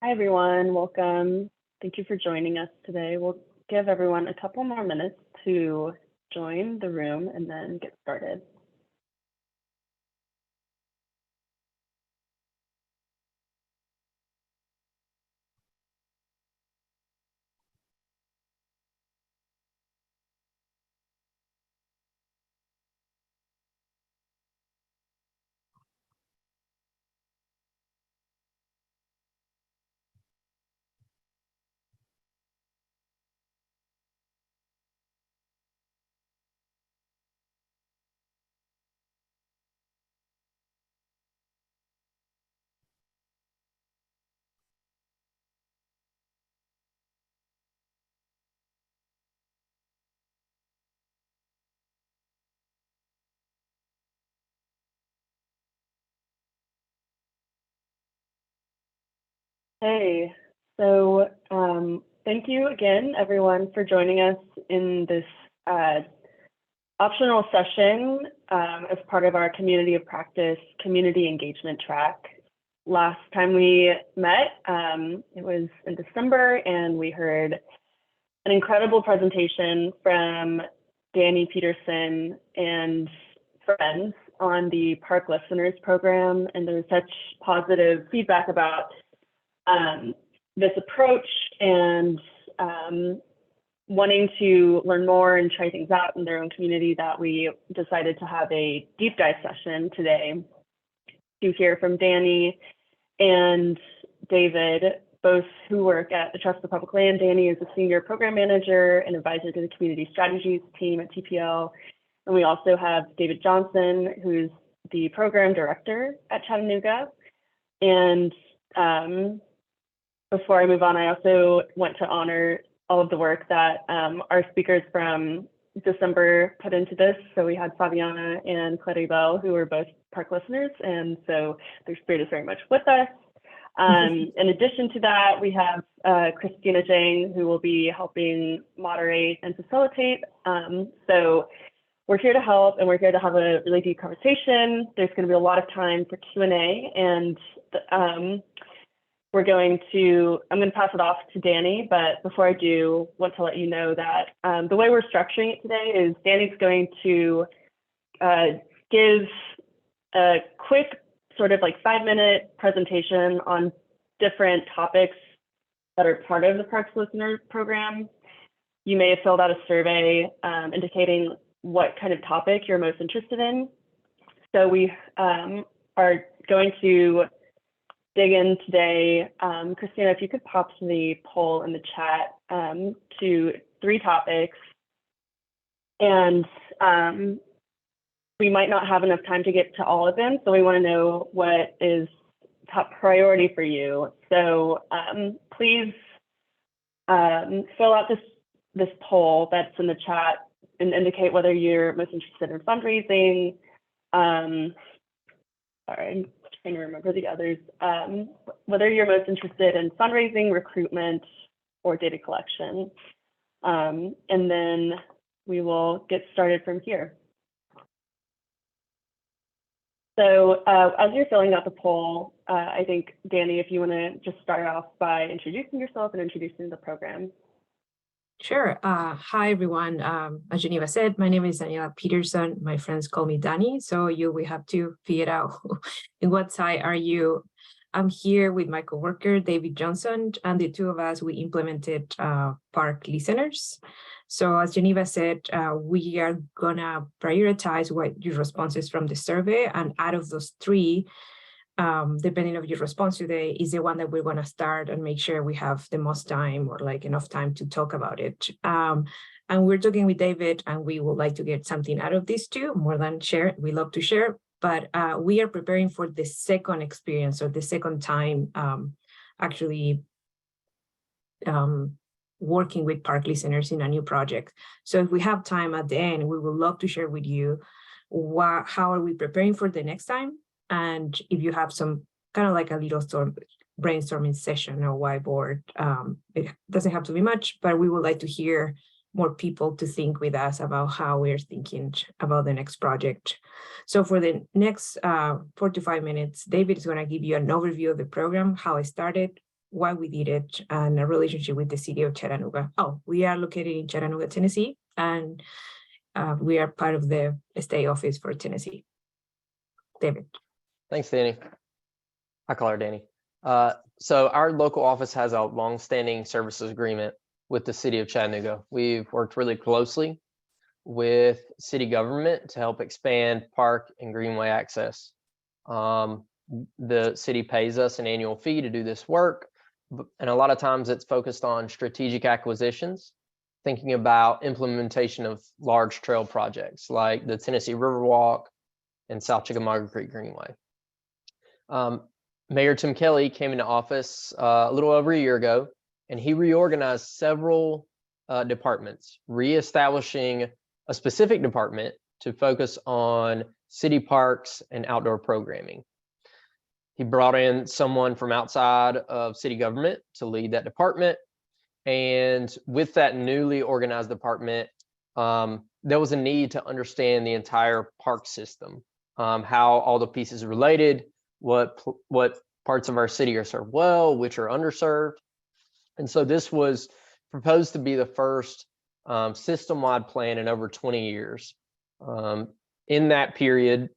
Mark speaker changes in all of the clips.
Speaker 1: Hi, everyone. Welcome. Thank you for joining us today. We'll give everyone a couple more minutes to join the room and then get started. Hey, so thank you again, everyone, for joining us in this optional session as part of our Community of Practice community engagement track. Last time we met, it was in December, and we heard an incredible presentation from Danny Peterson and friends on the Park Listeners Program, and there was such positive feedback about this approach and wanting to learn more and try things out in their own community that we decided to have a deep dive session today to hear from Danny and David, both who work at the Trust for Public Land. Danny is a senior program manager and advisor to the community strategies team at TPL. And we also have David Johnson, who's the program director at Chattanooga. And before I move on, I also want to honor all of the work that our speakers from December put into this. So we had Fabiana and Claribel, who were both park listeners, and so their spirit is very much with us. In addition to that, we have Christina Jang, who will be helping moderate and facilitate. So we're here to help, and we're here to have a really deep conversation. There's going to be a lot of time for Q&A, and I'm going to pass it off to Danny, but before I do, want to let you know that the way we're structuring it today is Danny's going to give a quick sort of like 5-minute presentation on different topics that are part of the Parks Listeners Program. You may have filled out a survey indicating what kind of topic you're most interested in. So we are going to dig in today. Christina, if you could pop the poll in the chat to 3 topics. And we might not have enough time to get to all of them, so we want to know what is top priority for you. So please fill out this poll that's in the chat and indicate whether you're most interested in fundraising. Sorry, I'm trying to remember the others. Whether you're most interested in fundraising, recruitment, or data collection. And then we will get started from here. So as you're filling out the poll, I think, Danny, if you want to just start off by introducing yourself and introducing the program.
Speaker 2: Sure. Hi, everyone. As Geneva said, my name is Daniela Peterson. My friends call me Danny, so we have to figure out in what side are you. I'm here with my coworker, David Johnson, and the two of us, we implemented Park Listeners. So as Geneva said, we are gonna prioritize what your responses from the survey, and out of those 3, depending on your response today, is the one that we're going to start and make sure we have the most time or like enough time to talk about it. And we're talking with David, and we would like to get something out of these 2 more than share. We love to share, but we are preparing for the second experience or the second time actually working with park listeners in a new project. So if we have time at the end, we would love to share with you how are we preparing for the next time. And if you have some kind of like a little brainstorming session or whiteboard, it doesn't have to be much, but we would like to hear more people to think with us about how we're thinking about the next project. So for the next 4 to 5 minutes, David is going to give you an overview of the program, how it started, why we did it, and a relationship with the city of Chattanooga. Oh, we are located in Chattanooga, Tennessee, and we are part of the state office for Tennessee. David.
Speaker 3: Thanks, Danny. I call her Danny. So our local office has a long-standing services agreement with the city of Chattanooga. We've worked really closely with city government to help expand park and greenway access. The city pays us an annual fee to do this work, and a lot of times it's focused on strategic acquisitions, thinking about implementation of large trail projects like the Tennessee Riverwalk and South Chickamauga Creek Greenway. Mayor Tim Kelly came into office a little over a year ago, and he reorganized several departments, reestablishing a specific department to focus on city parks and outdoor programming. He brought in someone from outside of city government to lead that department. And with that newly organized department, there was a need to understand the entire park system, how all the pieces are related, what parts of our city are served well, which are underserved. And so this was proposed to be the first system-wide plan in over 20 years. In that period,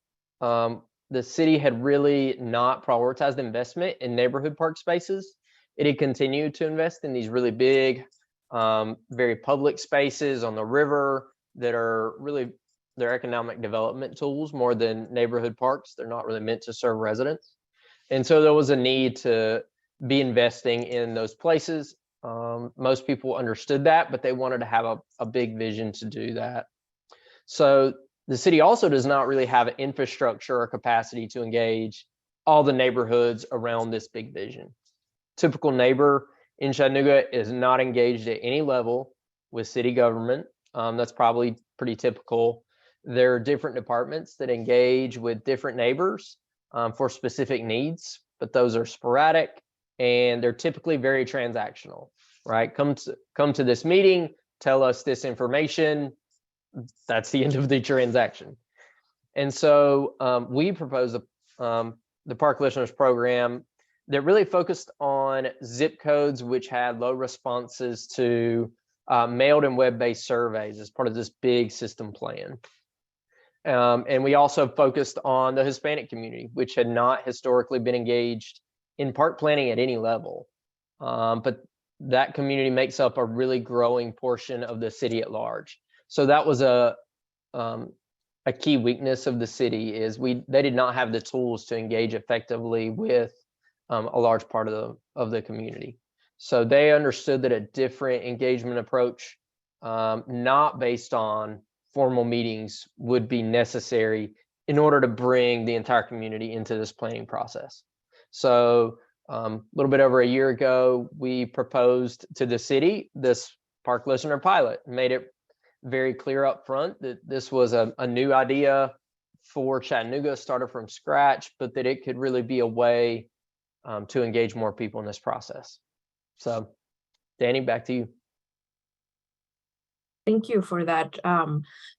Speaker 3: the city had really not prioritized investment in neighborhood park spaces. It had continued to invest in these really big, very public spaces on the river that are really their economic development tools more than neighborhood parks. They're not really meant to serve residents. And so there was a need to be investing in those places. Most people understood that, but they wanted to have a big vision to do that. So the city also does not really have infrastructure or capacity to engage all the neighborhoods around this big vision. Typical neighbor in Chattanooga is not engaged at any level with city government. That's probably pretty typical. There are different departments that engage with different neighbors for specific needs, but those are sporadic and they're typically very transactional, right? Come to this meeting, tell us this information. That's the end of the transaction. And so we proposed the Park Listeners Program that really focused on zip codes which had low responses to mailed and web-based surveys as part of this big system plan. And we also focused on the Hispanic community, which had not historically been engaged in park planning at any level. But that community makes up a really growing portion of the city at large. So that was a key weakness of the city is they did not have the tools to engage effectively with a large part of the community. So they understood that a different engagement approach, not based on formal meetings, would be necessary in order to bring the entire community into this planning process. So a little bit over a year ago, we proposed to the city this Park Listener pilot, made it very clear up front that this was a new idea for Chattanooga, started from scratch, but that it could really be a way to engage more people in this process. So Danny, back to you.
Speaker 2: Thank you for that.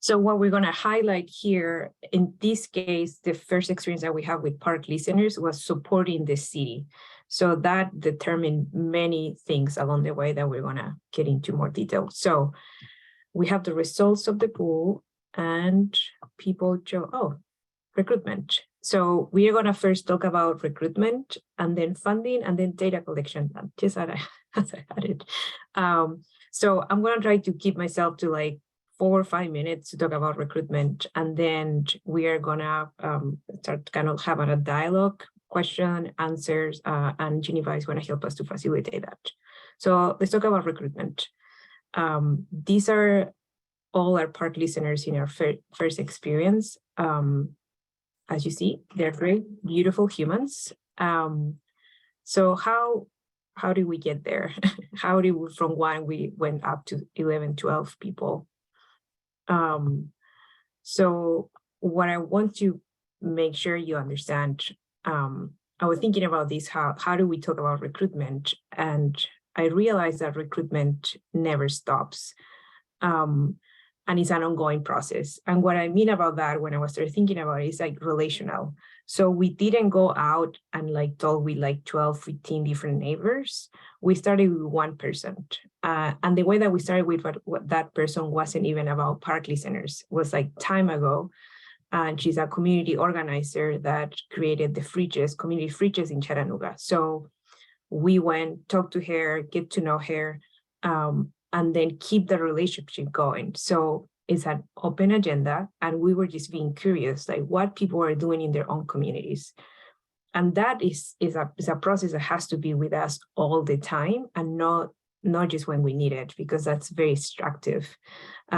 Speaker 2: So what we're going to highlight here, in this case, the first experience that we have with Park Listeners was supporting the city. So that determined many things along the way that we're going to get into more detail. So we have the results of the pool and people recruitment. So we are going to first talk about recruitment and then funding and then data collection, just as I had it. So I'm going to try to keep myself to like 4 or 5 minutes to talk about recruitment. And then we are going to start kind of having a dialogue, question, answers, and Geneva is going to help us to facilitate that. So let's talk about recruitment. These are all our park listeners in our first experience. As you see, they're very beautiful humans. So how did we get there? How did we, from 1, we went up to 11, 12 people? So what I want to make sure you understand, I was thinking about this, how do we talk about recruitment? And I realized that recruitment never stops. And it's an ongoing process. And what I mean about that when I was started thinking about it is like relational. So we didn't go out and like talk with like 12, 15 different neighbors. We started with one person. And the way that we started with what that person wasn't even about park listeners. It was like time ago. And she's a community organizer that created the fridges, community fridges in Chattanooga. So we went, talked to her, get to know her, and then keep the relationship going. So it's an open agenda, and we were just being curious, like what people are doing in their own communities. And that is a process that has to be with us all the time, and not just when we need it, because that's very extractive.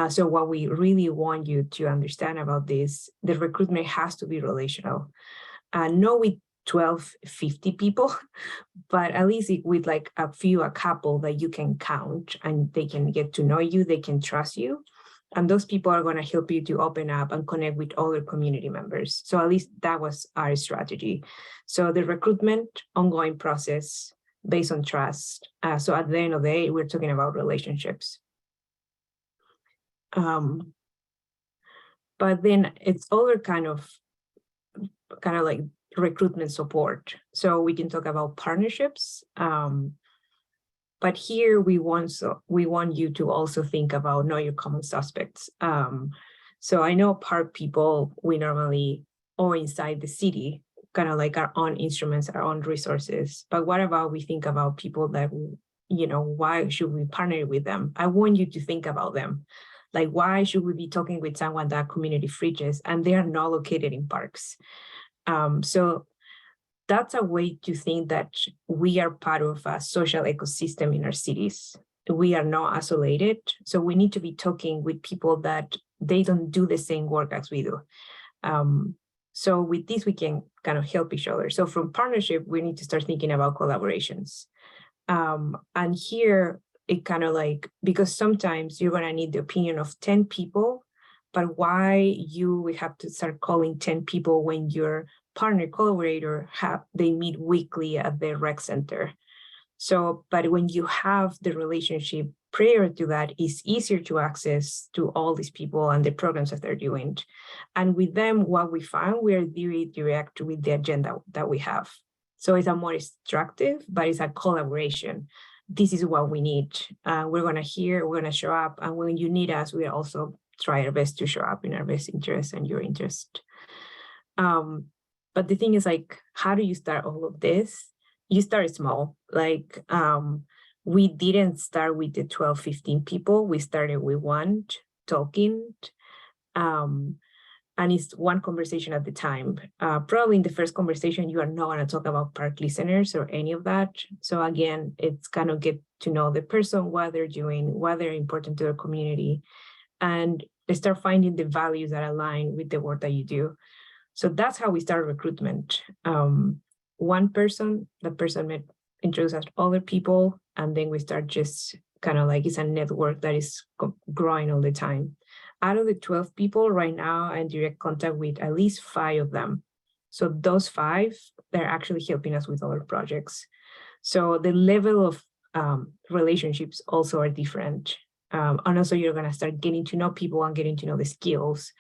Speaker 2: So what we really want you to understand about this, the recruitment has to be relational. Not with 12, 50 people, but at least with like a couple that you can count, and they can get to know you, they can trust you. And those people are going to help you to open up and connect with other community members. So at least that was our strategy. So the recruitment, ongoing process based on trust. So at the end of the day, we're talking about relationships. But then it's other kind of like recruitment support. So we can talk about partnerships. But here we want you to also think about know your common suspects. So I know park people, we normally or inside the city, kind of like our own instruments, our own resources. But what about we think about people that, why should we partner with them? I want you to think about them. Like, why should we be talking with someone that community fridges and they are not located in parks? So that's a way to think that we are part of a social ecosystem in our cities. We are not isolated. So we need to be talking with people that they don't do the same work as we do. So with this, we can kind of help each other. So from partnership, we need to start thinking about collaborations. And here, it kind of like, because sometimes you're going to need the opinion of 10 people, but why we have to start calling 10 people when your partner collaborator they meet weekly at the rec center? So, but when you have the relationship prior to that, it's easier to access to all these people and the programs that they're doing. And with them, what we found, we are very direct with the agenda that we have. So it's a more extractive, but it's a collaboration. This is what we need. We're going to hear, we're going to show up. And when you need us, we also try our best to show up in our best interest and your interest. But the thing is, like, how do you start all of this? You start small. Like, we didn't start with the 12, 15 people. We started with one talking. And it's one conversation at the time. Probably in the first conversation, you are not going to talk about park listeners or any of that. So again, it's kind of get to know the person, what they're doing, why they're important to their community, and start finding the values that align with the work that you do. So that's how we start recruitment. One person, the person introduces us to other people, and then we start just kind of like it's a network that is growing all the time. Out of the 12 people right now, I'm in direct contact with at least 5 of them. So those 5, they're actually helping us with other projects. So the level of relationships also are different. And also you're going to start getting to know people and getting to know the skills.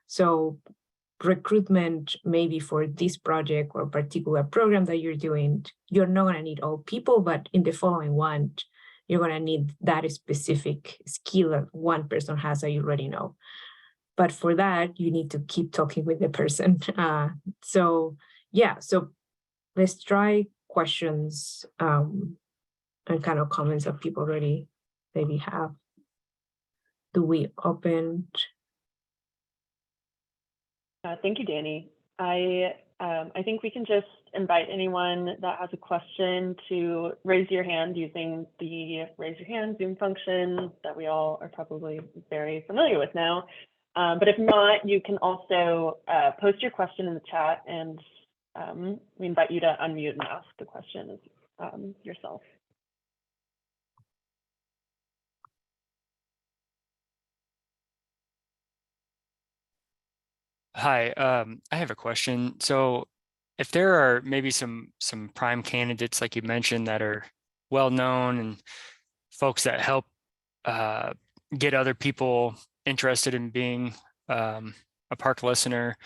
Speaker 2: So recruitment, maybe for this project or particular program that you're doing, you're not going to need all people, but in the following one, you're going to need that specific skill that one person has that you already know. But for that, you need to keep talking with the person. So let's try questions and kind of comments that people already maybe have. Do we open?
Speaker 1: Thank you, Danny. I think we can just invite anyone that has a question to raise your hand using the raise your hand Zoom function that we all are probably very familiar with now. But if not, you can also post your question in the chat, and we invite you to unmute and ask the question yourself.
Speaker 4: Hi, I have a question. So if there are maybe some prime candidates, like you mentioned, that are well known and folks that help get other people interested in being a park listener,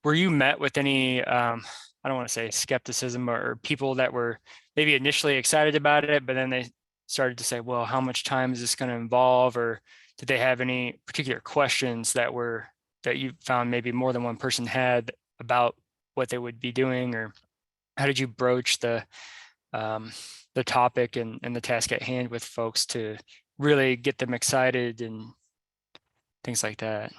Speaker 4: were you met with any, I don't want to say skepticism, or people that were maybe initially excited about it, but then they started to say, well, how much time is this going to involve? Or did they have any particular questions that you found maybe more than one person had about what they would be doing? Or how did you broach the topic and the task at hand with folks to really get them excited and things like that?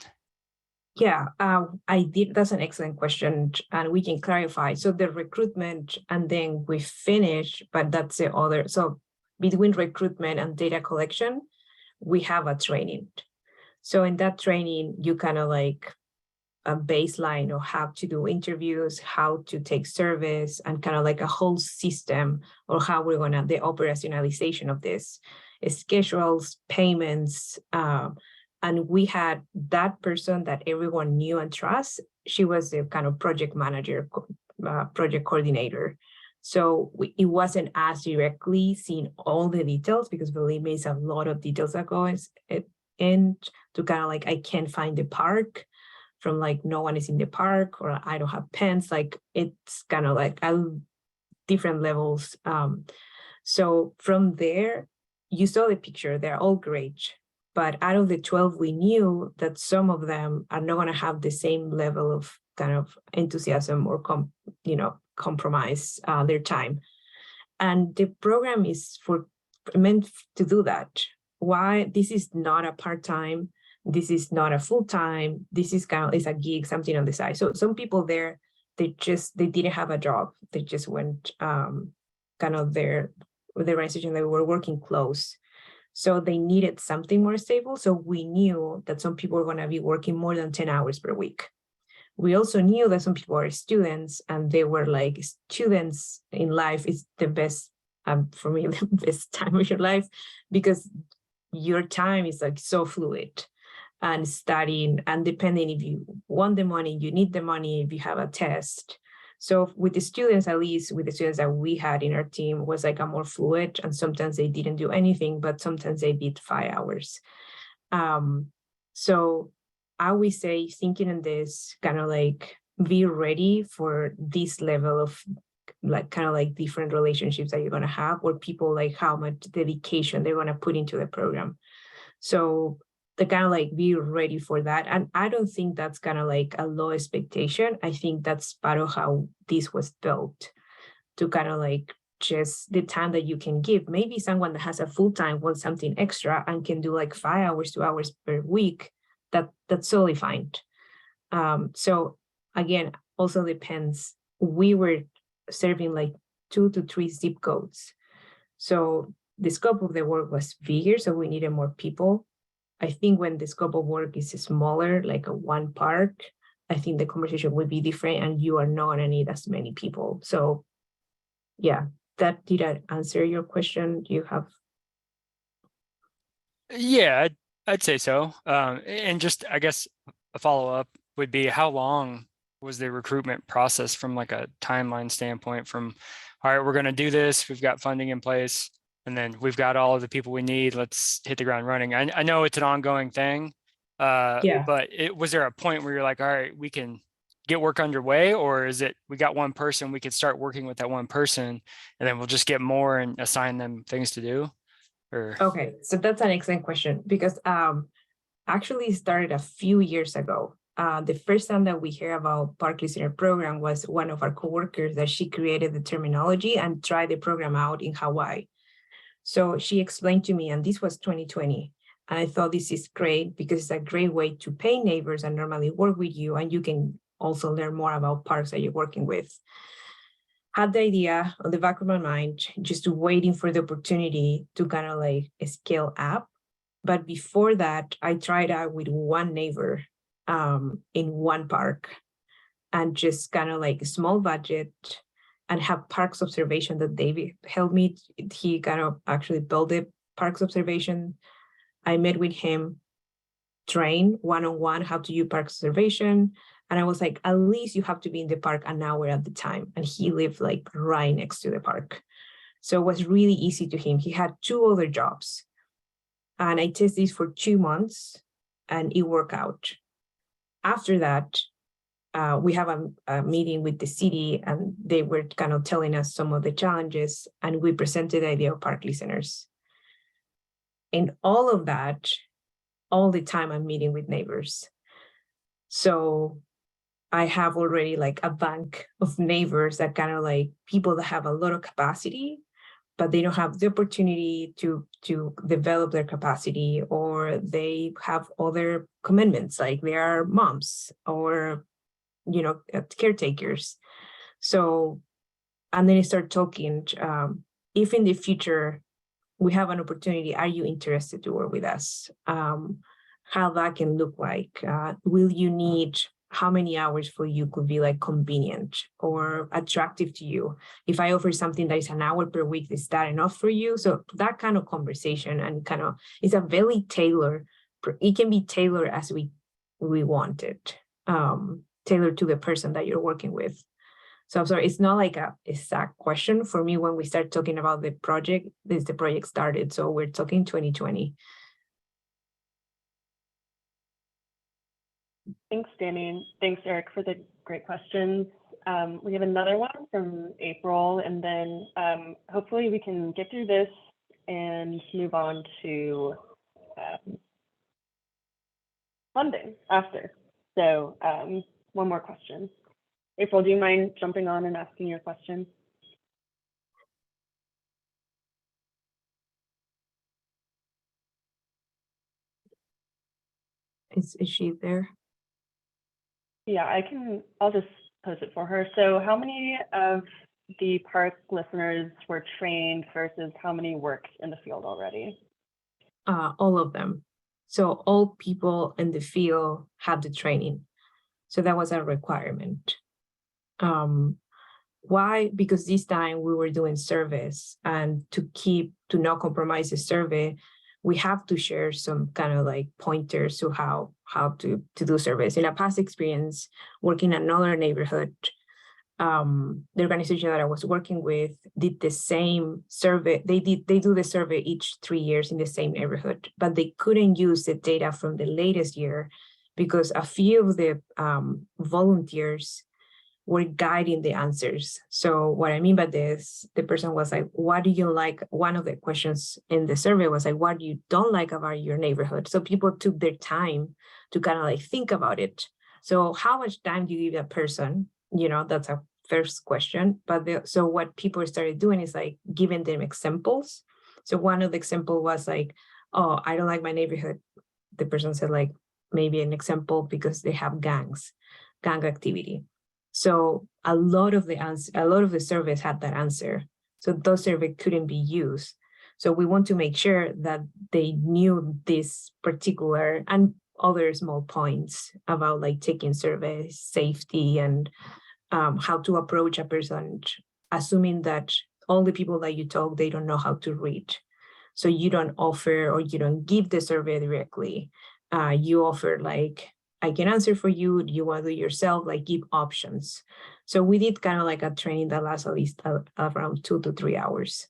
Speaker 2: Yeah, I did. That's an excellent question, and we can clarify. So the recruitment, and then we finish, but that's the other. So between recruitment and data collection, we have a training. So in that training, you kind of like a baseline of how to do interviews, how to take surveys, and kind of like a whole system, or how we're gonna, the operationalization of this, schedules, payments, and we had that person that everyone knew and trust. She was the kind of project manager, project coordinator. So it wasn't as directly seeing all the details, because believe me, it's a lot of details that go in to kind of like, I can't find the park, from like no one is in the park, or I don't have pens. Like it's kind of like different levels. So from there, you saw the picture, they're all great. But out of the 12, we knew that some of them are not going to have the same level of kind of enthusiasm or compromise their time. And the program is meant to do that. Why? This is not a part-time. This is not a full-time. This is it's a gig, something on the side. So some people there, they didn't have a job. They just went kind of their organization, they were working close. So they needed something more stable. So we knew that some people were going to be working more than 10 hours per week. We also knew that some people are students, and they were like, students in life is the best, for me, the best time of your life, because your time is like so fluid, and studying, and depending if you want the money, you need the money, if you have a test. So with the students, at least with the students that we had in our team, was like a more fluid, and sometimes they didn't do anything, but sometimes they did 5 hours. So I would say, thinking in this, kind of like be ready for this level of like kind of like different relationships that you're going to have, or people like how much dedication they're going to put into the program. So to kind of like be ready for that. And I don't think that's kind of like a low expectation. I think that's part of how this was built, to kind of like just the time that you can give. Maybe someone that has a full-time wants something extra and can do like 5 hours, 2 hours per week. That's totally fine. So again, also depends. We were serving like 2 to 3 zip codes. So the scope of the work was bigger, so we needed more people. I think when the scope of work is smaller, like a one park, I think the conversation would be different, and you are not going to need as many people. So yeah, did I answer your question? Do you have?
Speaker 4: Yeah, I'd say so. And just, I guess, a follow-up would be, how long was the recruitment process from like a timeline standpoint, from, all right, we're going to do this, we've got funding in place, and then we've got all of the people we need, let's hit the ground running. I know it's an ongoing thing, but was there a point where you're like, all right, we can get work underway? Or is it, we got one person, we can start working with that one person, and then we'll just get more and assign them things to do? Or
Speaker 2: Okay, so that's an excellent question, because actually started a few years ago. The first time that we hear about Park Listener program was one of our coworkers, that she created the terminology and tried the program out in Hawaii. So she explained to me, and this was 2020, and I thought this is great, because it's a great way to pay neighbors and normally work with you, and you can also learn more about parks that you're working with. Had the idea on the back of my mind, just waiting for the opportunity to kind of like scale up. But before that, I tried out with one neighbor in one park, and just kind of like a small budget, and have parks observation that David helped me. He kind of actually built the parks observation. I met with him, train one-on-one how to use parks observation. And I was like, at least you have to be in the park an hour at the time. And he lived like right next to the park. So it was really easy to him. He had 2 other jobs. And I tested this for 2 months and it worked out. After that, we have a meeting with the city and they were kind of telling us some of the challenges and we presented the idea of park listeners. In all of that, all the time I'm meeting with neighbors. So I have already like a bank of neighbors that kind of like people that have a lot of capacity, but they don't have the opportunity to develop their capacity, or they have other commitments, like they are moms or, you know, caretakers. So, and then I start talking, if in the future we have an opportunity, are you interested to work with us? How that can look like? Will you need, how many hours for you could be like convenient or attractive to you? If I offer something that is an hour per week, is that enough for you? So that kind of conversation, and kind of, it's a very tailored, it can be tailored as we want it, tailored to the person that you're working with. So I'm sorry, it's not like a exact question for me. When we start talking about the project, the project started. So we're talking 2020.
Speaker 1: Thanks, Danny. Thanks, Eric, for the great questions. We have another one from April, and then hopefully we can get through this and move on to funding after. So one more question. April, do you mind jumping on and asking your question?
Speaker 2: Is she there?
Speaker 1: Yeah, I'll just post it for her. So how many of the park listeners were trained versus how many worked in the field already?
Speaker 2: All of them. So all people in the field had the training. So that was a requirement. Why? Because this time we were doing surveys, and to not compromise the survey, we have to share some kind of like pointers to how to do surveys. In a past experience, working in another neighborhood, the organization that I was working with did the same survey. They do the survey each 3 years in the same neighborhood, but they couldn't use the data from the latest year because a few of the volunteers were guiding the answers. So what I mean by this, the person was like, what do you like? One of the questions in the survey was like, what do you don't like about your neighborhood? So people took their time to kind of like think about it. So how much time do you give that person? You know, that's a first question. But so what people started doing is like giving them examples. So one of the example was like, oh, I don't like my neighborhood. The person said like, maybe an example because they have gang activity. So a lot of the surveys had that answer. So those surveys couldn't be used. So we want to make sure that they knew this particular and other small points about like taking surveys, safety, and how to approach a person, assuming that all the people that you talk, they don't know how to read. So you don't offer or you don't give the survey directly. You offer like, I can answer for you. Do you want to do it yourself? Like give options. So we did kind of like a training that lasts at least around 2 to 3 hours.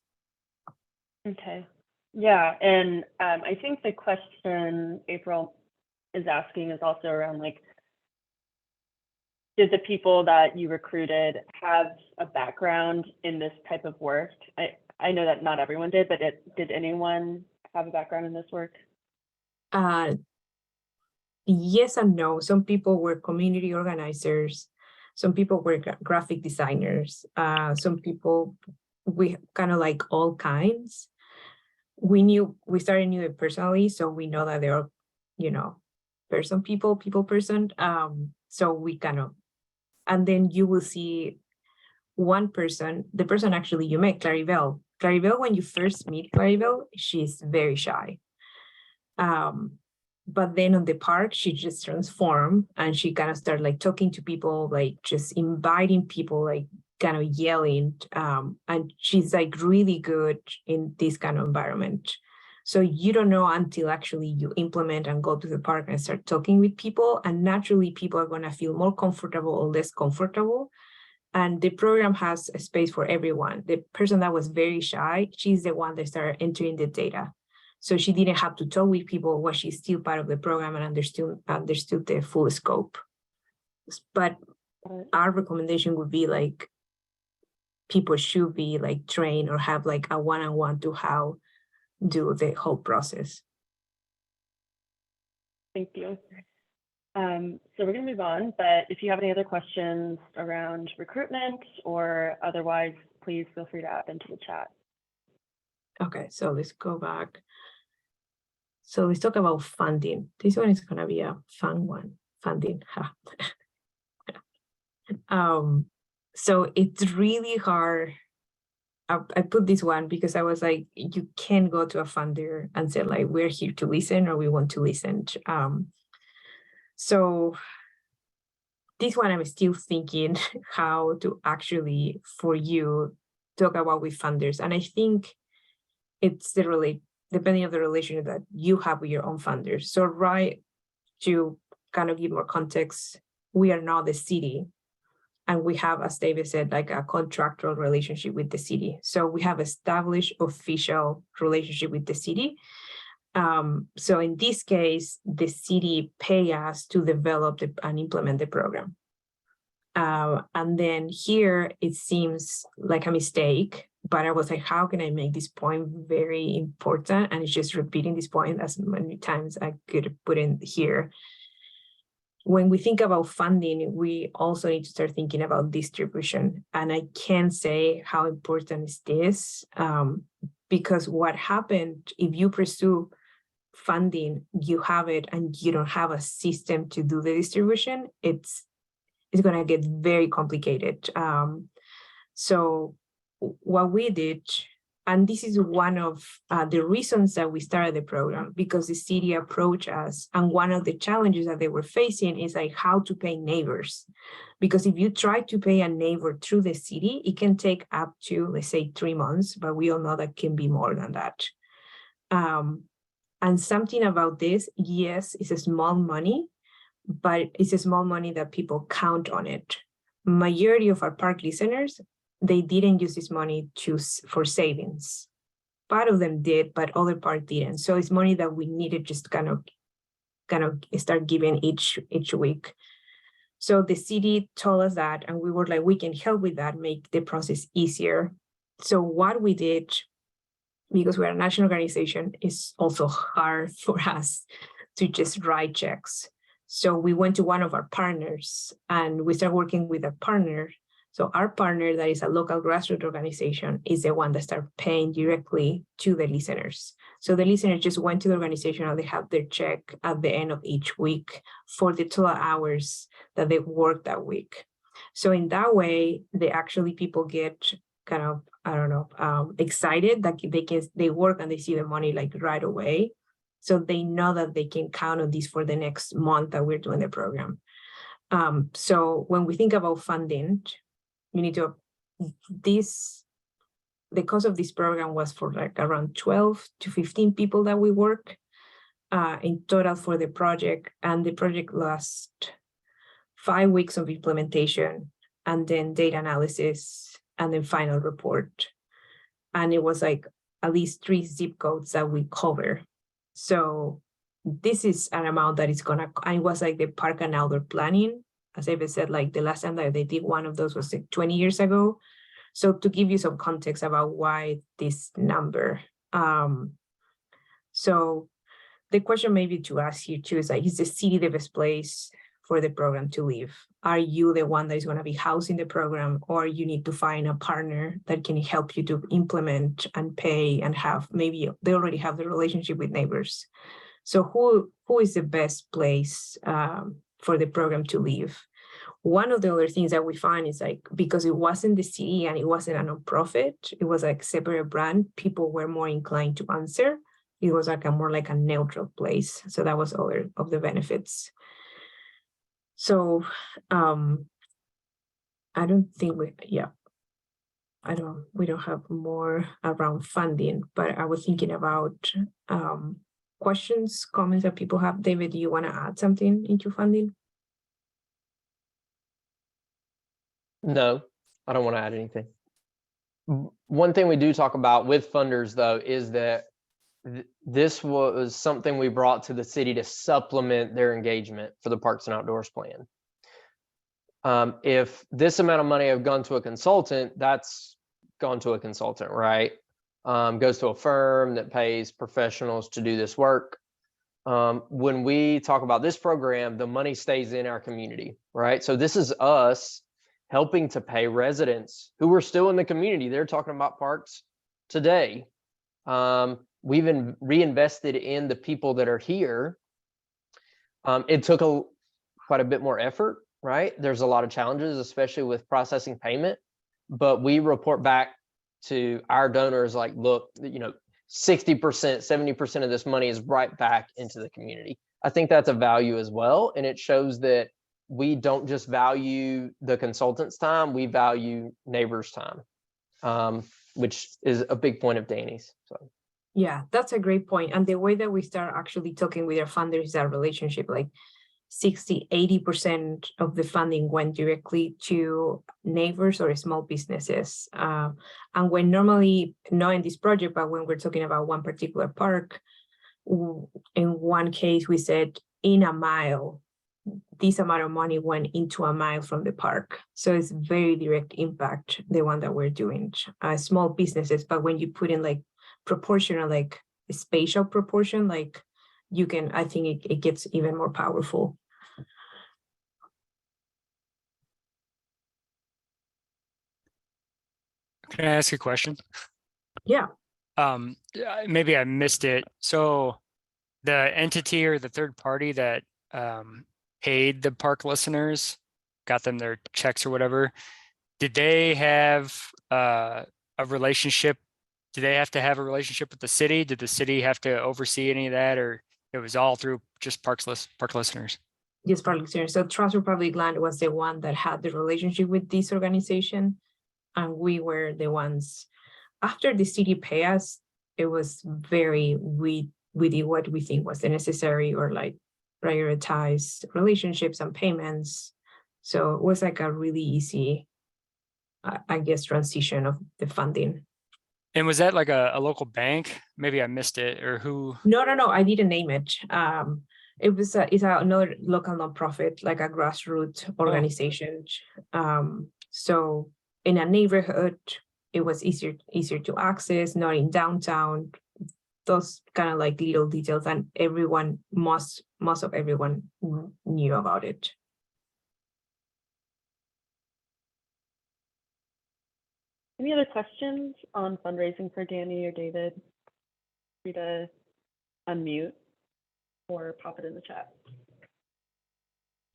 Speaker 1: Okay. Yeah. And I think the question April is asking is also around like, did the people that you recruited have a background in this type of work? I know that not everyone did, but did anyone have a background in this work?
Speaker 2: Yes and no. Some people were community organizers. Some people were graphic designers. Some people, we kind of like all kinds. We started knew it personally, so we know that they are, you know, people person. So we kind of, and then you will see one person, the person actually you met, Claribel. Claribel, when you first meet Claribel, she's very shy. But then on the park, she just transformed and she kind of started like talking to people, like just inviting people, like kind of yelling. And she's like really good in this kind of environment. So you don't know until actually you implement and go to the park and start talking with people. And naturally, people are going to feel more comfortable or less comfortable. And the program has a space for everyone. The person that was very shy, she's the one that started entering the data. So she didn't have to talk with people while she's still part of the program and understood the full scope. But our recommendation would be like, people should be like trained or have like a one-on-one to how do the whole process.
Speaker 1: Thank you. So we're going to move on, but if you have any other questions around recruitment or otherwise, please feel free to add them to the chat.
Speaker 2: Okay, so let's go back. So let's talk about funding. This one is going to be a fun one. Funding. So it's really hard. I put this one because I was like, you can't go to a funder and say like, we're here to listen or we want to listen. So this one, I'm still thinking how to actually, for you, talk about with funders. And I think it's depending on the relationship that you have with your own funders. So right, to kind of give more context, we are now the city. And we have, as David said, like a contractual relationship with the city. So we have established official relationship with the city. So in this case, the city pay us to develop and implement the program. And then here, it seems like a mistake, but I was like, how can I make this point very important? And it's just repeating this point as many times I could put in here. When we think about funding, we also need to start thinking about distribution. And I can't say how important is this, because what happened if you pursue funding, you have it and you don't have a system to do the distribution, it's going to get very complicated. So what we did, and this is one of the reasons that we started the program, because the city approached us, and one of the challenges that they were facing is like how to pay neighbors. Because if you try to pay a neighbor through the city, it can take up to, let's say, 3 months, but we all know that can be more than that. And something about this, yes, it's a small money, but it's a small money that people count on it. Majority of our park listeners, they didn't use this money for savings. Part of them did, but other part didn't. So it's money that we needed just kind of start giving each week. So the city told us that, and we were like, we can help with that, make the process easier. So what we did, because we're a national organization, is also hard for us to just write checks. So we went to one of our partners and we started working with a partner. So our partner, that is a local grassroots organization, is the one that started paying directly to the listeners. So the listeners just went to the organization and they have their check at the end of each week for the 12 hours that they worked that week. So in that way, people get kind of, excited that they work and they see the money like right away. So they know that they can count on this for the next month that we're doing the program. So when we think about funding, you need to, the cost of this program was for like around 12 to 15 people that we work in total for the project. And the project lasts 5 weeks of implementation and then data analysis and then final report. And it was like at least 3 zip codes that we cover. So this is an amount that is gonna, and it was like the park and outdoor planning. As Eva said, like the last time that they did one of those was like 20 years ago. So to give you some context about why this number. So the question maybe to ask you too is like, is the city the best place for the program to live? Are you the one that is going to be housing the program, or you need to find a partner that can help you to implement and pay and have, maybe they already have the relationship with neighbors. So who is the best place for the program to live? One of the other things that we find is like, because it wasn't the city and it wasn't a nonprofit, it was like separate brand, people were more inclined to answer. It was like more like a neutral place. So that was other of the benefits. So I don't think we don't have more around funding, but I was thinking about questions, comments that people have. David, do you want to add something into funding?
Speaker 3: No, I don't want to add anything. One thing we do talk about with funders, though, is that this was something we brought to the city to supplement their engagement for the Parks and Outdoors plan. If this amount of money have gone to a consultant, that's gone to a consultant, right? Goes to a firm that pays professionals to do this work. When we talk about this program, the money stays in our community, right? So this is us helping to pay residents who are still in the community. They're talking about parks today. We've reinvested in the people that are here. It took quite a bit more effort, right? There's a lot of challenges, especially with processing payment, but we report back to our donors like, look, 60%, 70% of this money is right back into the community. I think that's a value as well. And it shows that we don't just value the consultant's time, we value neighbors' time, which is a big point of Danny's. So.
Speaker 2: Yeah, that's a great point. And the way that we start actually talking with our funders is our relationship, like 60-80% of the funding went directly to neighbors or small businesses. And when normally, not in this project, but when we're talking about one particular park, in one case, we said in a mile, this amount of money went into a mile from the park. So it's very direct impact, the one that we're doing. Small businesses, but when you put in like proportional, like spatial proportion, like you can, I think it gets even more powerful.
Speaker 4: Can I ask a question?
Speaker 2: Yeah.
Speaker 4: Maybe I missed it. So the entity or the third party that paid the park listeners, got them their checks or whatever, did they have a relationship? Do they have to have a relationship with the city? Did the city have to oversee any of that, or it was all through just park listeners?
Speaker 2: Yes, park listeners. So Trust for Public Land was the one that had the relationship with this organization, and we were the ones. After the city pay us, it was we did what we think was the necessary or like prioritized relationships and payments. So it was like a really easy, I guess, transition of the funding.
Speaker 4: And was that like a local bank? Maybe I missed it, or who?
Speaker 2: No, I didn't name it. It was another local nonprofit, like a grassroots organization. So in a neighborhood, it was easier to access, not in downtown. Those kind of like little details, and everyone, most of everyone knew about it.
Speaker 1: Any other questions on fundraising for Danny or David? Free to unmute or pop it in the chat.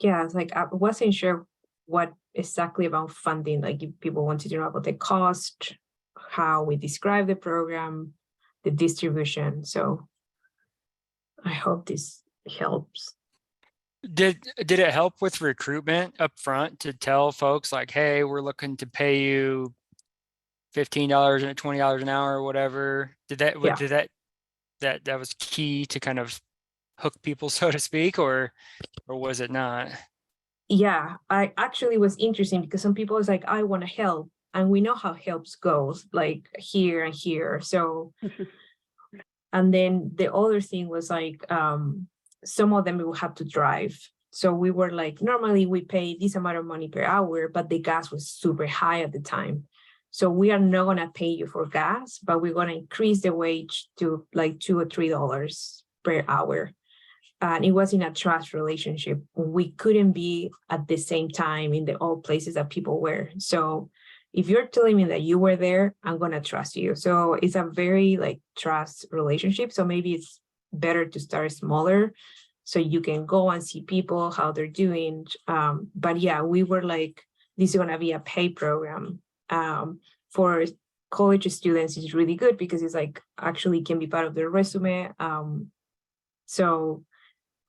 Speaker 2: Yeah, it's like I wasn't sure what exactly about funding, like if people wanted to know about the cost, how we describe the program, the distribution. So I hope this helps.
Speaker 4: Did it help with recruitment up front to tell folks like, hey, we're looking to pay you $15 and $20 an hour or whatever? That was key to kind of hook people, so to speak, or was it not?
Speaker 2: Yeah, I actually was interesting because some people was like, I want to help, and we know how helps goes, like here and here. So and then the other thing was like some of them will have to drive. So we were like, normally we pay this amount of money per hour, but the gas was super high at the time. So we are not going to pay you for gas, but we're going to increase the wage to like $2 or $3 per hour. And it was in a trust relationship. We couldn't be at the same time in all places that people were. So if you're telling me that you were there, I'm going to trust you. So it's a very like trust relationship. So maybe it's better to start smaller so you can go and see people, how they're doing. But yeah, we were like, this is going to be a pay program. For college students, it's really good because it's like actually can be part of their resume. So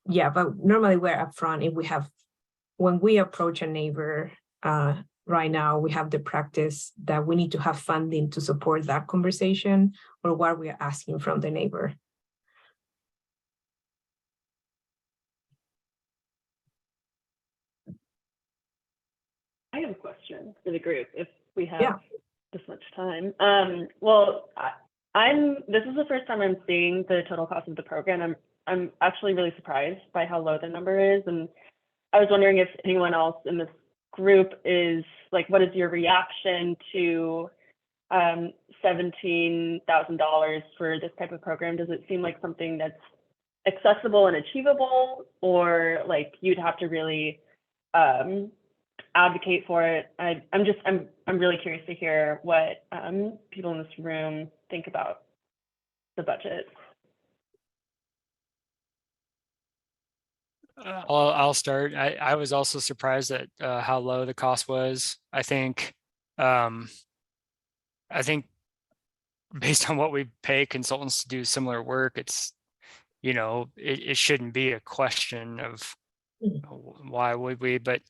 Speaker 2: yeah, but normally we're upfront if when we approach a neighbor, right now we have the practice that we need to have funding to support that conversation or what we are asking from the neighbor.
Speaker 1: I have a question for the group if we have
Speaker 2: Yeah.
Speaker 1: this much time. Well, This is the first time I'm seeing the total cost of the program. I'm actually really surprised by how low the number is. And I was wondering if anyone else in this group is like, what is your reaction to $17,000 for this type of program? Does it seem like something that's accessible and achievable, or like you'd have to really advocate for it? I'm really curious to hear what people in this room think about the budget.
Speaker 4: I'll start. I was also surprised at how low the cost was. I think based on what we pay consultants to do similar work, it's, it shouldn't be a question of why would we, but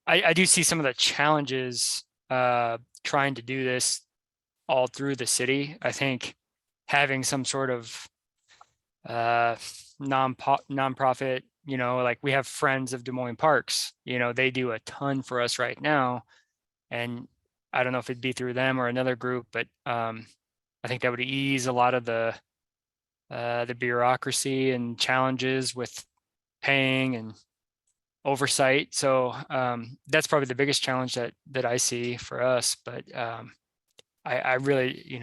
Speaker 4: I do see some of the challenges trying to do this all through the city. I think having some sort of nonprofit, like we have Friends of Des Moines Parks, they do a ton for us right now. And I don't know if it'd be through them or another group, but I think that would ease a lot of the bureaucracy and challenges with paying and oversight. So that's probably the biggest challenge that I see for us. But I really,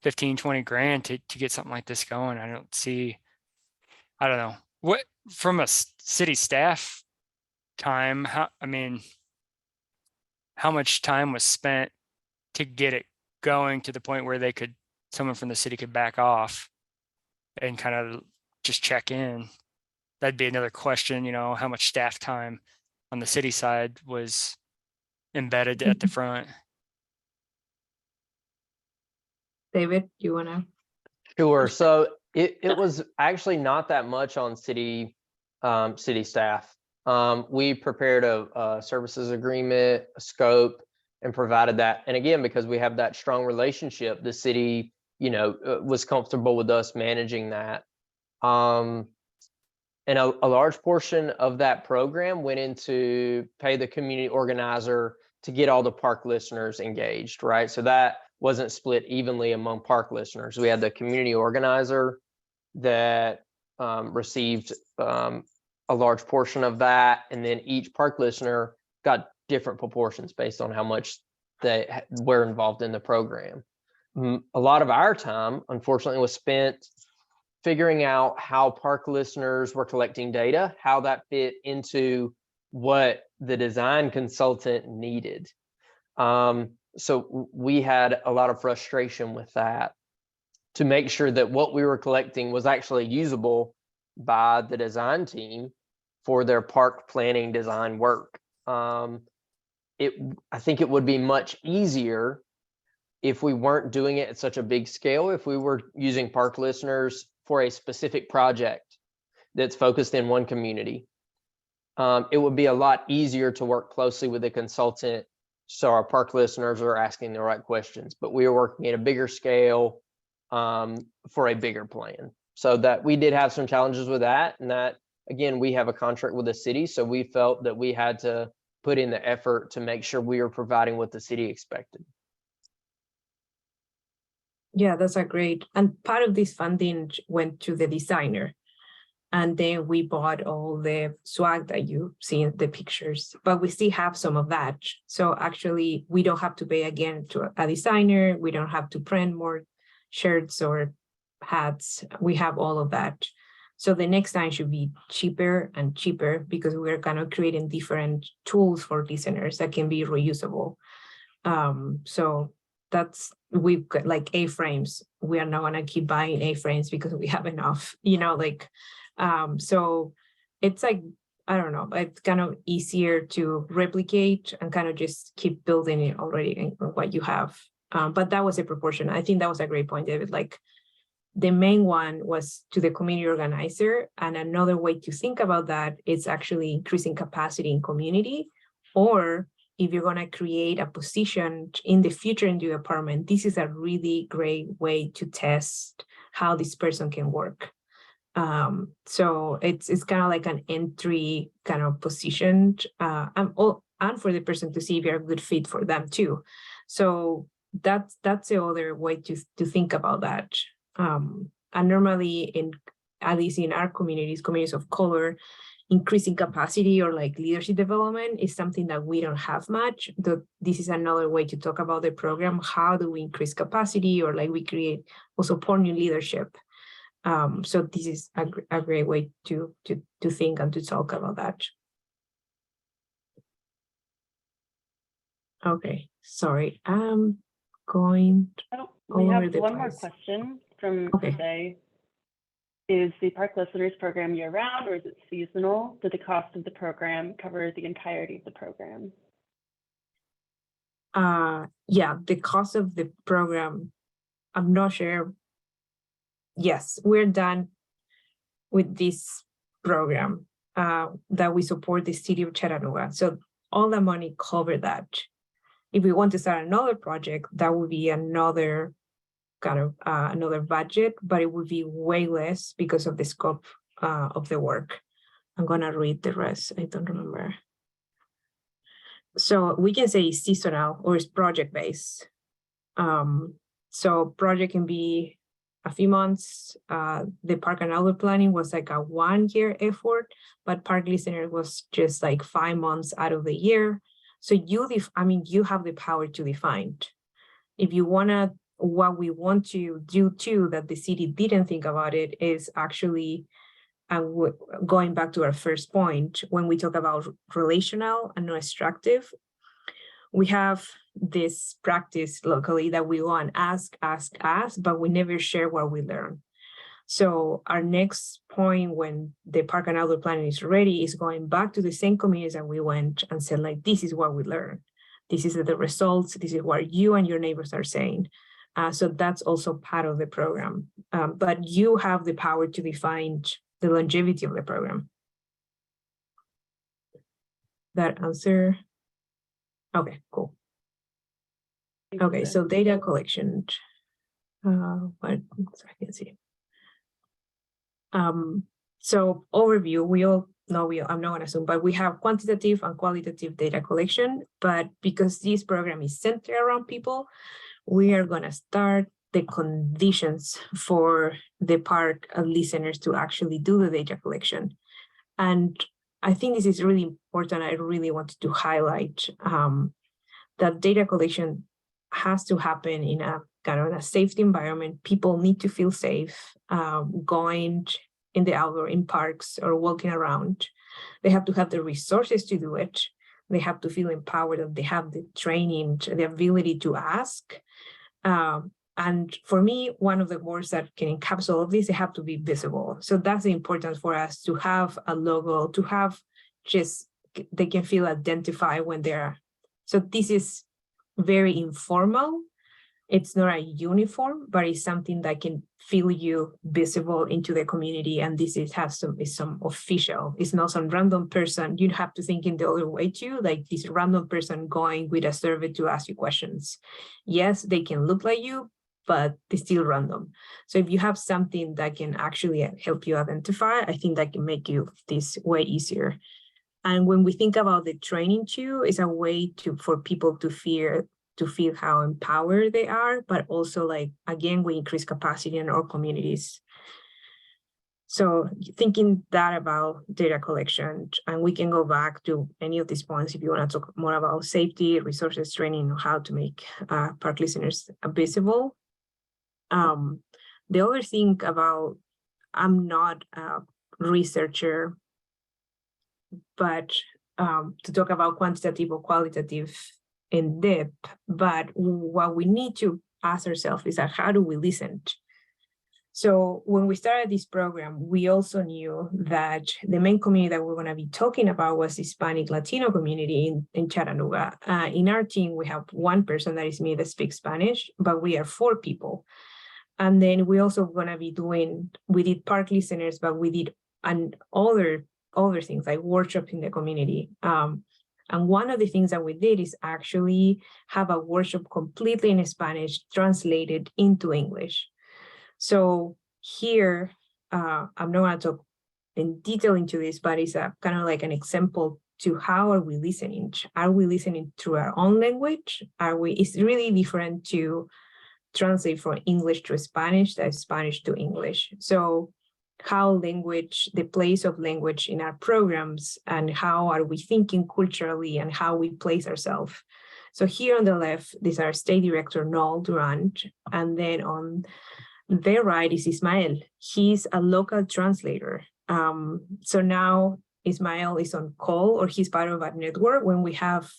Speaker 4: 15, 20 grand to get something like this going. I don't know what from a city staff time, how much time was spent to get it going to the point where someone from the city could back off and kind of just check in. That'd be another question, how much staff time on the city side was embedded at the front.
Speaker 2: David, you want to?
Speaker 3: Sure. So it was actually not that much on city staff. We prepared a services agreement, a scope, and provided that. And again, because we have that strong relationship, the city, was comfortable with us managing that. And a large portion of that program went into pay the community organizer to get all the park listeners engaged, right? So that wasn't split evenly among park listeners. We had the community organizer that received a large portion of that, and then each park listener got different proportions based on how much they were involved in the program. A lot of our time, unfortunately, was spent figuring out how park listeners were collecting data, how that fit into what the design consultant needed. So we had a lot of frustration with that to make sure that what we were collecting was actually usable by the design team for their park planning design work. I think it would be much easier if we weren't doing it at such a big scale, if we were using park listeners for a specific project that's focused in one community. It would be a lot easier to work closely with the consultant so our park listeners are asking the right questions, but we were working at a bigger scale for a bigger plan. So that we did have some challenges with that, and that, again, we have a contract with the city, so we felt that we had to put in the effort to make sure we were providing what the city expected.
Speaker 2: Yeah, that's a great, and part of this funding went to the designer. And then we bought all the swag that you see in the pictures, but we still have some of that. So actually we don't have to pay again to a designer. We don't have to print more shirts or hats. We have all of that. So the next time should be cheaper and cheaper, because we're kind of creating different tools for listeners that can be reusable. So we've got like A-frames. We are not gonna keep buying A-frames because we have enough, so it's like, I don't know, it's kind of easier to replicate and kind of just keep building it already in what you have. But that was a proportion. I think that was a great point, David. Like the main one was to the community organizer. And another way to think about that is actually increasing capacity in community, or if you're going to create a position in the future in the department, this is a really great way to test how this person can work. So it's kind of like an entry kind of position, and for the person to see if you're a good fit for them too. So that's the other way to think about that. And normally at least in our communities of color, increasing capacity or like leadership development is something that we don't have much. This is another way to talk about the program. How do we increase capacity, or like we create or support new leadership? So this is a great way to think and to talk about that. Okay, sorry. I'm going
Speaker 1: We
Speaker 2: all over
Speaker 1: have
Speaker 2: the
Speaker 1: one more
Speaker 2: place.
Speaker 1: question from
Speaker 2: Okay.
Speaker 1: Jose. Is the Park Listeners program year-round, or is it seasonal? Did the cost of the program cover the entirety of the program?
Speaker 2: Yeah, the cost of the program, I'm not sure. Yes, we're done with this program that we support the city of Chattanooga. So all the money covered that. If we want to start another project, that would be another kind of another budget, but it would be way less because of the scope of the work. I'm gonna read the rest. I don't remember. So we can say it's seasonal or it's project-based. So project can be a few months. The park and outdoor planning was like a 1-year effort, but Park Listener was just like 5 months out of the year. So you have the power to define. If you wanna, what we want to do too, that the city didn't think about it, is actually going back to our first point, when we talk about relational and not extractive, we have this practice locally that we go and ask, but we never share what we learn. So our next point when the park and outdoor planning is ready is going back to the same communities that we went and said, like, this is what we learned. This is the results. This is what you and your neighbors are saying. So that's also part of the program. But you have the power to define the longevity of the program. That answer? Okay, cool. Okay, so data collection. What I can see. So overview, we all know, I'm not gonna assume, but we have quantitative and qualitative data collection, but because this program is centered around people, we are gonna start the conditions for the park listeners to actually do the data collection. And I think this is really important. I really wanted to highlight that data collection has to happen in a kind of a safety environment. People need to feel safe going in the outdoor, in parks or walking around. They have to have the resources to do it. They have to feel empowered, that they have the training, the ability to ask. And for me, one of the words that can encapsulate all of this, they have to be visible. So that's the importance for us to have a logo, to have just, they can feel identified when they're, so this is very informal. It's not a uniform, but it's something that can feel you visible into the community. And this is some official. It's not some random person. You have to think in the other way too, like this random person going with a survey to ask you questions. Yes, they can look like you, but they're still random. So if you have something that can actually help you identify, I think that can make you this way easier. And when we think about the training too, it's a way for people to feel how empowered they are, but also, like, again, we increase capacity in our communities. So thinking that about data collection, and we can go back to any of these points if you want to talk more about safety, resources, training, how to make park listeners visible. The other thing about, I'm not a researcher, but to talk about quantitative or qualitative in depth, but what we need to ask ourselves is that how do we listen? So when we started this program, we also knew that the main community that we're going to be talking about was Hispanic Latino community in Chattanooga. In our team, we have one person that is me that speaks Spanish, but we are 4 people. And then we also going to be we did park listeners, but we did other things like workshops in the community. And one of the things that we did is actually have a workshop completely in Spanish translated into English. So here, I'm not going to talk in detail into this, but it's a kind of like an example to how are we listening? Are we listening through our own language? It's really different to translate from English to Spanish than Spanish to English. So how language, the place of language in our programs, and how are we thinking culturally and how we place ourselves. So here on the left, this is our state director, Noel Durant, and then on their right is Ismael. He's a local translator. So now Ismael is on call, or he's part of our network when we have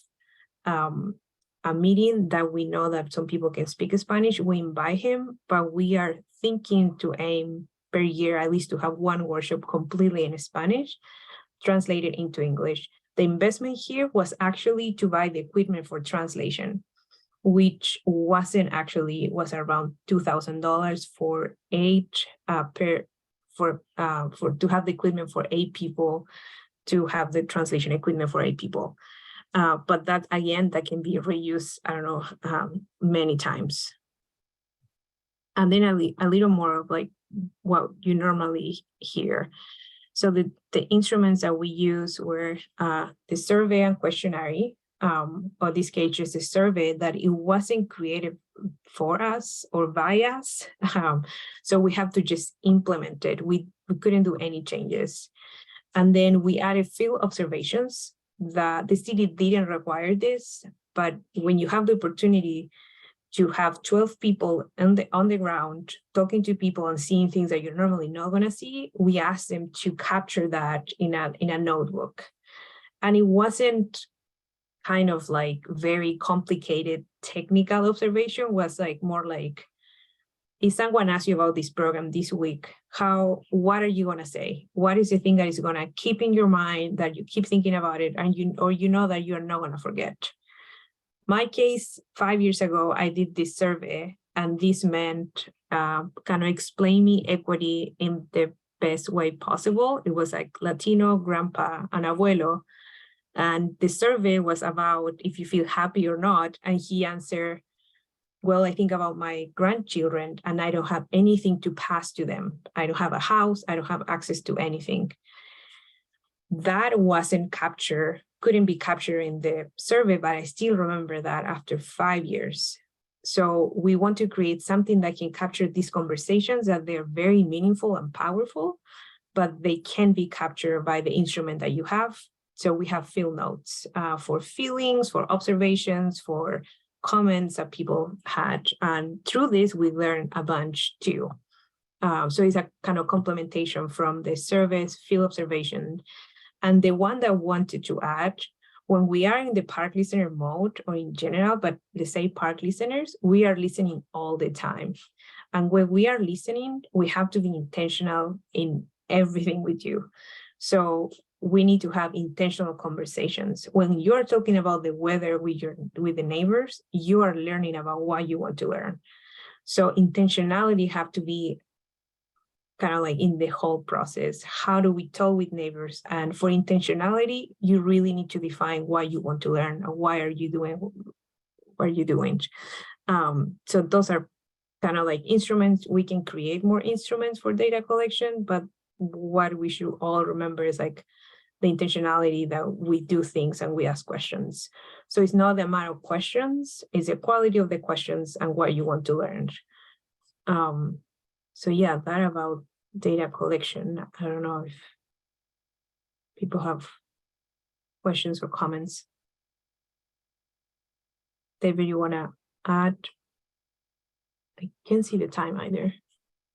Speaker 2: a meeting that we know that some people can speak Spanish, we invite him, but we are thinking to aim per year at least to have one workshop completely in Spanish, translated into English. The investment here was actually to buy the equipment for translation, which was around $2,000 for to have the equipment for 8 people, to have the translation equipment for 8 people. But that, again, that can be reused, I don't know, many times. And then a little more of like what you normally hear. So the instruments that we use were the survey and questionnaire, or this case is a survey that it wasn't created for us or by us. So we have to just implement it. We couldn't do any changes. And then we added field observations. That the city didn't require this, but when you have the opportunity to have 12 people on the ground talking to people and seeing things that you're normally not going to see, we asked them to capture that in a notebook. And it wasn't kind of like very complicated technical observation, it was like more like, if someone asks you about this program this week, what are you going to say? What is the thing that is going to keep in your mind that you keep thinking about it, and you know that you're not going to forget? My case, 5 years ago, I did this survey, and this meant kind of explain me equity in the best way possible. It was like Latino, grandpa, and abuelo. And the survey was about if you feel happy or not. And he answered, well, I think about my grandchildren and I don't have anything to pass to them. I don't have a house. I don't have access to anything. That couldn't be captured in the survey, but I still remember that after 5 years. So we want to create something that can capture these conversations, that they're very meaningful and powerful, but they can be captured by the instrument that you have. So we have field notes for feelings, for observations, for comments that people had, and through this we learned a bunch too. So it's a kind of complementation from the surveys, field observation, and the one that I wanted to add, when we are in the park listener mode, or in general, but let's say park listeners, we are listening all the time, and when we are listening, we have to be intentional in everything we do. So we need to have intentional conversations. When you're talking about the weather with the neighbors, you are learning about what you want to learn. So intentionality have to be kind of like in the whole process. How do we talk with neighbors? And for intentionality, you really need to define what you want to learn and why are you doing what are you doing. So those are kind of like instruments. We can create more instruments for data collection, but what we should all remember is like the intentionality that we do things and we ask questions. So it's not the amount of questions, it's the quality of the questions and what you want to learn. So yeah, that about data collection. I don't know if people have questions or comments. David, you want to add? I can't see the time either.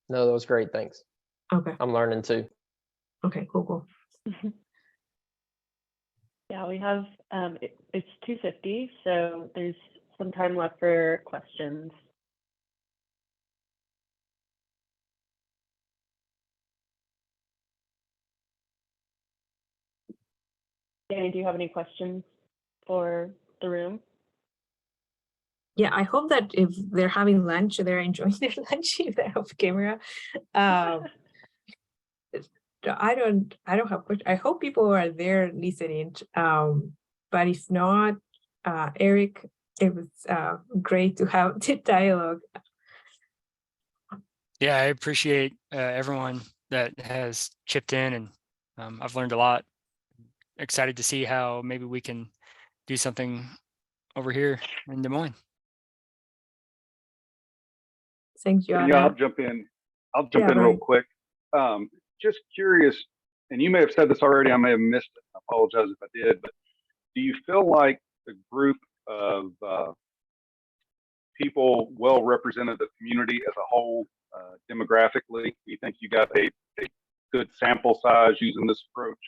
Speaker 3: No, that was great. Thanks.
Speaker 2: Okay.
Speaker 3: I'm learning too.
Speaker 2: Okay, cool.
Speaker 1: Yeah, we have, it's 2:50, so there's some time left for questions. Danny, do you have any questions for the room?
Speaker 2: Yeah, I hope that if they're having lunch, they're enjoying their lunch if they're off camera. I don't have questions. I hope people are there listening. But if not, Eric, it was great to have the dialogue.
Speaker 4: Yeah, I appreciate everyone that has chipped in, and I've learned a lot. excited to see how maybe we can do something over here in Des Moines.
Speaker 2: Thanks,
Speaker 5: Yeah,
Speaker 2: Joanna.
Speaker 5: I'll jump in. I'll jump in real
Speaker 2: Ryan.
Speaker 5: quick. Just curious, and you may have said this already, I may have missed it. I apologize if I did, but do you feel like the group of people well represented the community as a whole demographically? Do you think you got a good sample size using this approach?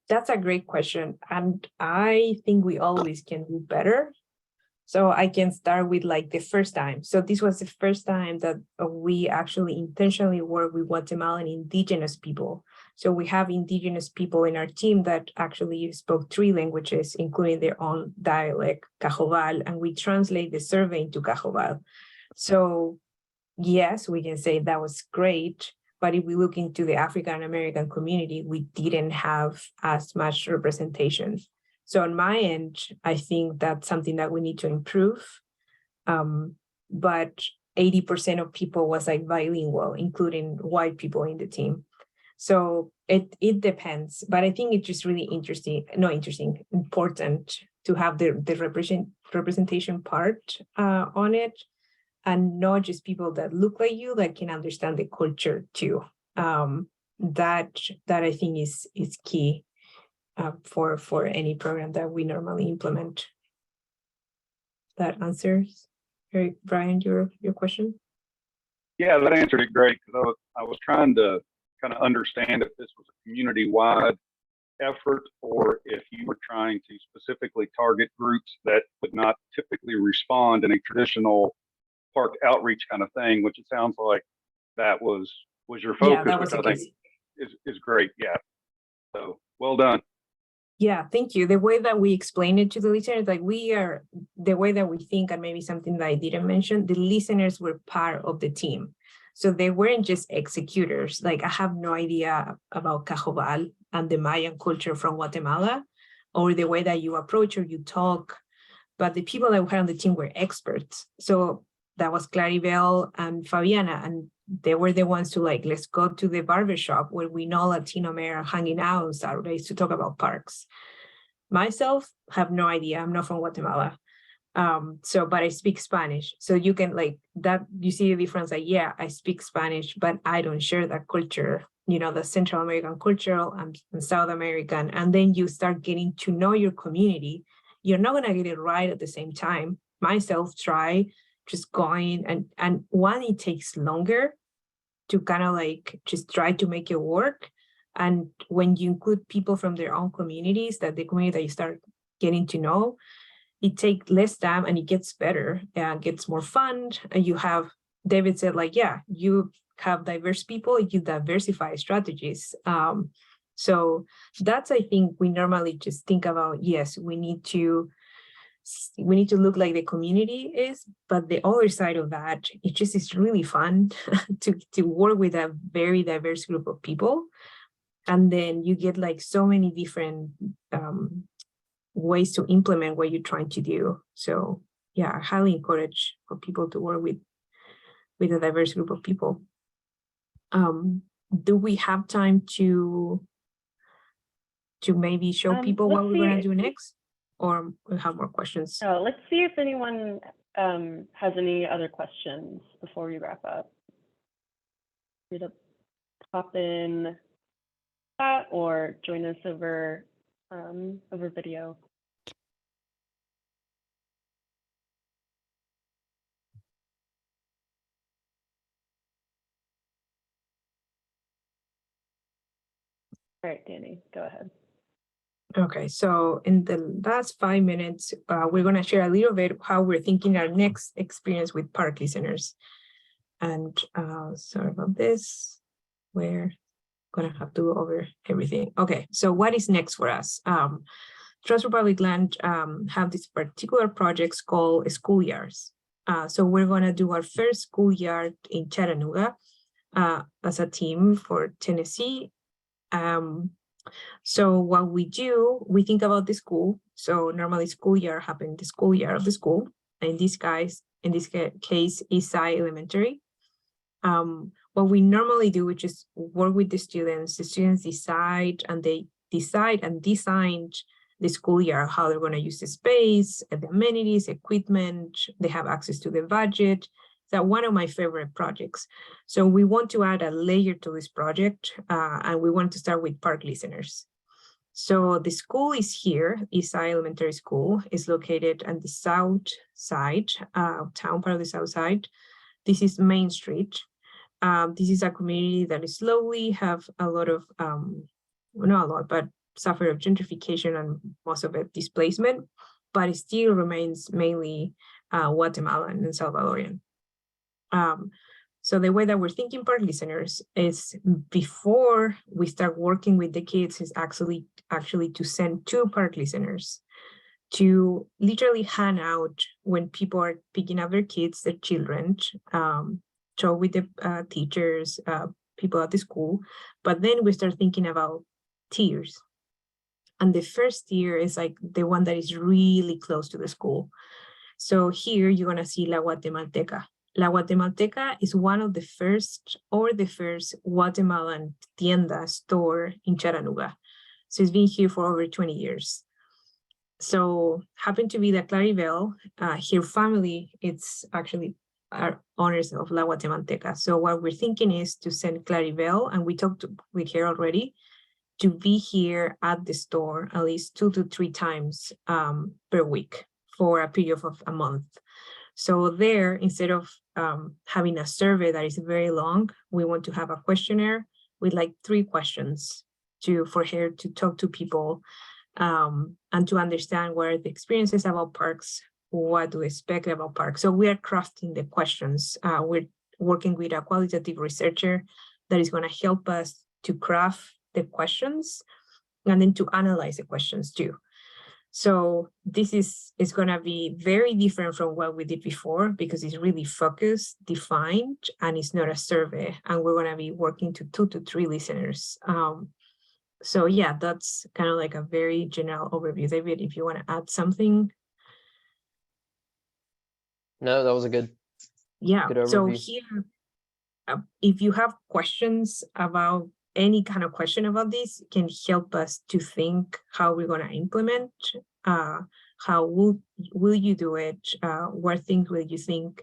Speaker 2: That's a great question. And I think we always can do better. So I can start with like the first time. So this was the first time that we actually intentionally work with Guatemalan indigenous people. So we have indigenous people in our team that actually spoke 3 languages, including their own dialect, Cajoval, and we translate the survey into Cajoval. So yes, we can say that was great. But if we look into the African American community, we didn't have as much representation. So on my end, I think that's something that we need to improve. But 80% of people was like bilingual, including white people in the team. So it depends, but I think it's just really important to have the representation part on it, and not just people that look like you that can understand the culture too. That I think is key. For any program that we normally implement. That answers, Brian, your question?
Speaker 5: Yeah, that answered it great, because I was trying to kind of understand if this was a community-wide effort or if you were trying to specifically target groups that would not typically respond in a traditional park outreach kind of thing, which it sounds like that was your focus,
Speaker 2: Yeah, that was
Speaker 5: which
Speaker 2: the
Speaker 5: I think is great. Yeah. So well done.
Speaker 2: Yeah, thank you. The way that we explain it to the listeners, like the way that we think, and maybe something that I didn't mention, the listeners were part of the team. So they weren't just executors. Like I have no idea about Cajoval and the Mayan culture from Guatemala, or the way that you approach or you talk, but the people that were on the team were experts. So that was Claribel and Fabiana, and they were the ones to like, let's go to the barbershop where we know Latino men are hanging out on Saturdays to talk about parks. Myself have no idea. I'm not from Guatemala. But I speak Spanish. So you can like that, you see the difference, like, yeah, I speak Spanish, but I don't share that culture, the Central American culture and South American. And then you start getting to know your community. You're not gonna get it right at the same time. Myself try just going and one, it takes longer to kind of like just try to make it work. And when you include people from their own communities, that the community that you start getting to know, it takes less time and it gets better and gets more fun. And you have, David said, like, yeah, you have diverse people, you diversify strategies. So that's, I think we normally just think about, yes, we need to look like the community is, but the other side of that, it just is really fun to work with a very diverse group of people. And then you get like so many different ways to implement what you're trying to do. So yeah, I highly encourage for people to work with a diverse group of people. Do we have time to maybe show people what we're gonna do next? Or we have more questions?
Speaker 1: No, let's see if anyone has any other questions before we wrap up. You to pop in chat or join us over video. All right, Danny, go ahead.
Speaker 2: Okay, so in the last 5 minutes, we're going to share a little bit how we're thinking our next experience with park listeners. And sorry about this, we're going to have to go over everything. Okay, so what is next for us? Trust Republic Land have these particular projects called schoolyards. So we're going to do our first schoolyard in Chattanooga as a team for Tennessee. So what we do, we think about the school. So normally schoolyard happen in the schoolyard of the school. In this case, Eastside Elementary. What what we normally do, which is work with the students decide and design the school year, how they're going to use the space, the amenities, equipment, they have access to the budget. That's one of my favorite projects. So we want to add a layer to this project, and we want to start with park listeners. So the school is here, Eastside Elementary School, is located on the south side, town part of the south side. This is Main Street. This is a community that is slowly have a lot of, well, not a lot, but suffer of gentrification and most of it displacement, but it still remains mainly Guatemalan and Salvadorian. So the way that we're thinking park listeners is before we start working with the kids is actually to send 2 park listeners to literally hang out when people are picking up their kids, their children, talk with the teachers, people at the school, but then we start thinking about tiers. And the first tier is like the one that is really close to the school. So here you're gonna see La Guatemalteca. La Guatemalteca is one of the first Guatemalan tienda store in Chattanooga. So it's been here for over 20 years. So happened to be that Claribel, her family, it's actually are owners of La Guatemalteca. So what we're thinking is to send Claribel, and we talked with her already, to be here at the store at least 2 to 3 times per week for a period of a month. So there, instead of having a survey that is very long, we want to have a questionnaire with like 3 questions for her to talk to people and to understand what are the experiences about parks, what do we expect about parks. So we are crafting the questions. We're working with a qualitative researcher that is going to help us to craft the questions and then to analyze the questions too. So this is going to be very different from what we did before because it's really focused, defined, and it's not a survey. And we're going to be working to 2 to 3 listeners. So yeah, that's kind of like a very general overview. David, if you want to add something.
Speaker 3: No, that was a good overview.
Speaker 2: So here, if you have questions about any kind of question about this, can help us to think how we're going to implement, how will you do it, what things will you think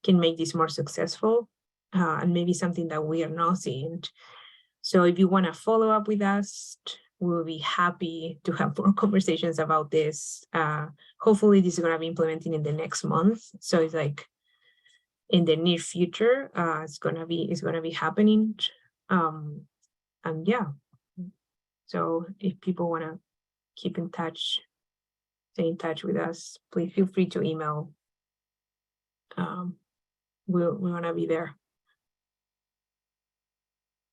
Speaker 2: can make this more successful, and maybe something that we are not seeing. So if you want to follow up with us, we'll be happy to have more conversations about this. Hopefully this is going to be implemented in the next month. So it's like in the near future, it's going to be happening. And yeah, so if people want to keep in touch, stay in touch with us, please feel free to email. We want to be there.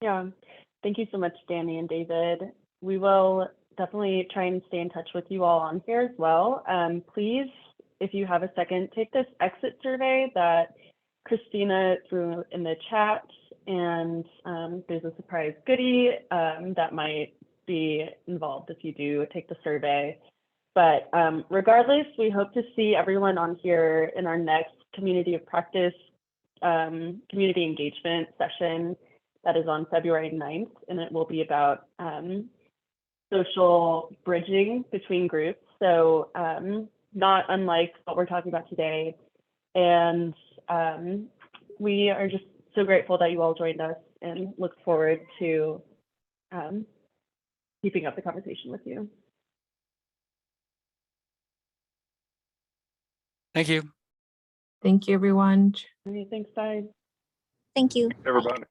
Speaker 1: Yeah, thank you so much, Danny and David. We will definitely try and stay in touch with you all on here as well. Please, if you have a second, take this exit survey that Christina threw in the chat, and there's a surprise goodie that might be involved if you do take the survey. But regardless, we hope to see everyone on here in our next Community of Practice community engagement session that is on February 9th, and it will be about social bridging between groups. So not unlike what we're talking about today. And we are just so grateful that you all joined us and look forward to keeping up the conversation with you.
Speaker 4: Thank you.
Speaker 2: Thank you, everyone.
Speaker 1: All right, thanks, bye.
Speaker 6: Thank you.
Speaker 5: Everybody.